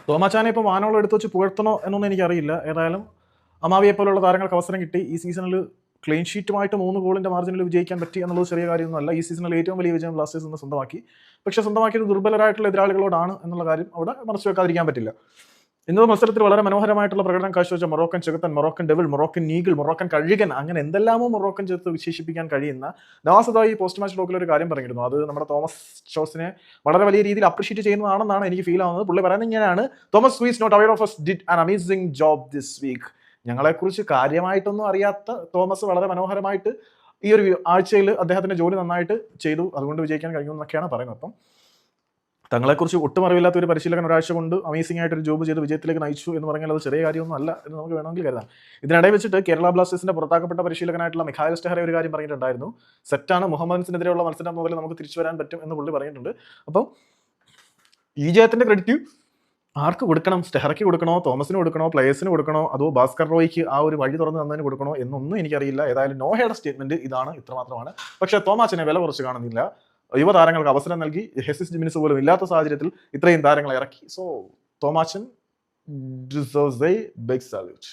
തോമാച്ചാനെ ഇപ്പോൾ വാനോളം എടുത്ത് വെച്ച് പുകഴ്ത്തണോ എന്നൊന്നും എനിക്കറിയില്ല. ഏതായാലും അമാവിയെ പോലുള്ള താരങ്ങൾക്ക് അവസരം കിട്ടി. ഈ സീസണിൽ ക്ലീൻ ഷീറ്റുമായിട്ട് 3 ഗോളിൻ്റെ മാർജിനിൽ വിജയിക്കാൻ പറ്റി എന്നുള്ളത് ചെറിയ കാര്യമൊന്നുമല്ല. ഈ സീസണിൽ ഏറ്റവും വലിയ വിജയം ബ്ലാസ്റ്റേഴ്സ് നിന്ന് സ്വന്തമാക്കി. പക്ഷേ സ്വന്തമാക്കിയത് ദുർബലരായിട്ടുള്ള എതിരാളികളോടാണ് എന്നുള്ള കാര്യം അവിടെ മറച്ചു വെക്കാതിരിക്കാൻ പറ്റില്ല. ഇന്നത്തെ മത്സരത്തിൽ വളരെ മനോഹരമായിട്ടുള്ള പ്രകടനം കാഴ്ചവെച്ച മൊറോക്കൻ ചെകുത്തൻ, Moroccan devil, Moroccan eagle, Moroccan കഴുകൻ, അങ്ങനെ എന്തെല്ലാമോ മൊറോക്കൻ ചേർത്ത് വിശേഷിപ്പിക്കാൻ കഴിയുന്ന നവാസ് ഈ പോസ്റ്റ് മാച്ച് ടോക്കിൽ ഒരു കാര്യം പറഞ്ഞിരുന്നു. അത് നമ്മുടെ തോമസ് ഷോസിനെ വളരെ വലിയ രീതിയിൽ അപ്രീഷിയേറ്റ് ചെയ്യുന്നതാണെന്നാണ് എനിക്ക് ഫീൽ ആവുന്നത്. പുള്ളി പറയുന്നത് ഇങ്ങനെയാണ്: Thomas is not aware of us did an amazing job this week. ഞങ്ങളെക്കുറിച്ച് കാര്യമായിട്ടൊന്നും അറിയാത്ത തോമസ് വളരെ മനോഹരമായിട്ട് ഈ ഒരു ആഴ്ചയിൽ അദ്ദേഹത്തിന്റെ ജോലി നന്നായിട്ട് ചെയ്തു, അതുകൊണ്ട് വിജയിക്കാൻ കഴിഞ്ഞു എന്നൊക്കെയാണ് പറയുന്നത്. അപ്പം തങ്ങളെക്കുറിച്ച് ഒട്ടും അറിവില്ലാത്ത ഒരു പരിശീലകൻ ഒരാഴ്ച കൊണ്ട് അമേസിംഗ് ആയിട്ട് ഒരു ജോബ് ചെയ്ത് വിജയത്തിലേക്ക് നയിച്ചു എന്ന് പറഞ്ഞാൽ അത് ചെറിയ കാര്യമൊന്നും അല്ല എന്ന് നമുക്ക് വേണമെങ്കിൽ കരുതാം. ഇതിനിടയിൽ വെച്ചിട്ട് കേരള ബ്ലാസ്റ്റേഴ്സിന്റെ പുറത്താക്കപ്പെട്ട പരിശീലകനായിട്ടുള്ള മിഖായൽ സ്റ്റെഹറെ ഒരു കാര്യം പറഞ്ഞിട്ടുണ്ടായിരുന്നു: സെറ്റാണ്, മുഹമ്മദിനെതിരെയുള്ള മത്സരം മുതൽ നമുക്ക് തിരിച്ചു വരാൻ പറ്റും എന്ന് പുള്ളി പറഞ്ഞിട്ടുണ്ട്. അപ്പം ഈ ജയത്തിന്റെ ക്രെഡിറ്റ് ആർക്ക് കൊടുക്കണം? സ്റ്റെഹറയ്ക്ക് കൊടുക്കണോ, തോമസിന് കൊടുക്കണോ, പ്ലേയേഴ്സിന് കൊടുക്കണോ, അതോ ഭാസ്കർ റോയ്ക്ക് ആ ഒരു വഴി തുറന്ന് തന്നതിന് കൊടുക്കണോ എന്നൊന്നും എനിക്കറിയില്ല. ഏതായാലും നോഹയുടെ സ്റ്റേറ്റ്മെന്റ് ഇതാണ്, ഇത്രമാത്രമാണ്. പക്ഷേ തോമാച്ചിനെ വില കുറച്ച് കാണുന്നില്ല. യുവതാരങ്ങൾക്ക് അവസരം നൽകി. ഹെസിസ് ജിമിനിസ് പോലും ഇല്ലാത്ത സാഹചര്യത്തിൽ ഇത്രയും താരങ്ങളെ ഇറക്കി. So Thomachan deserves a big salute.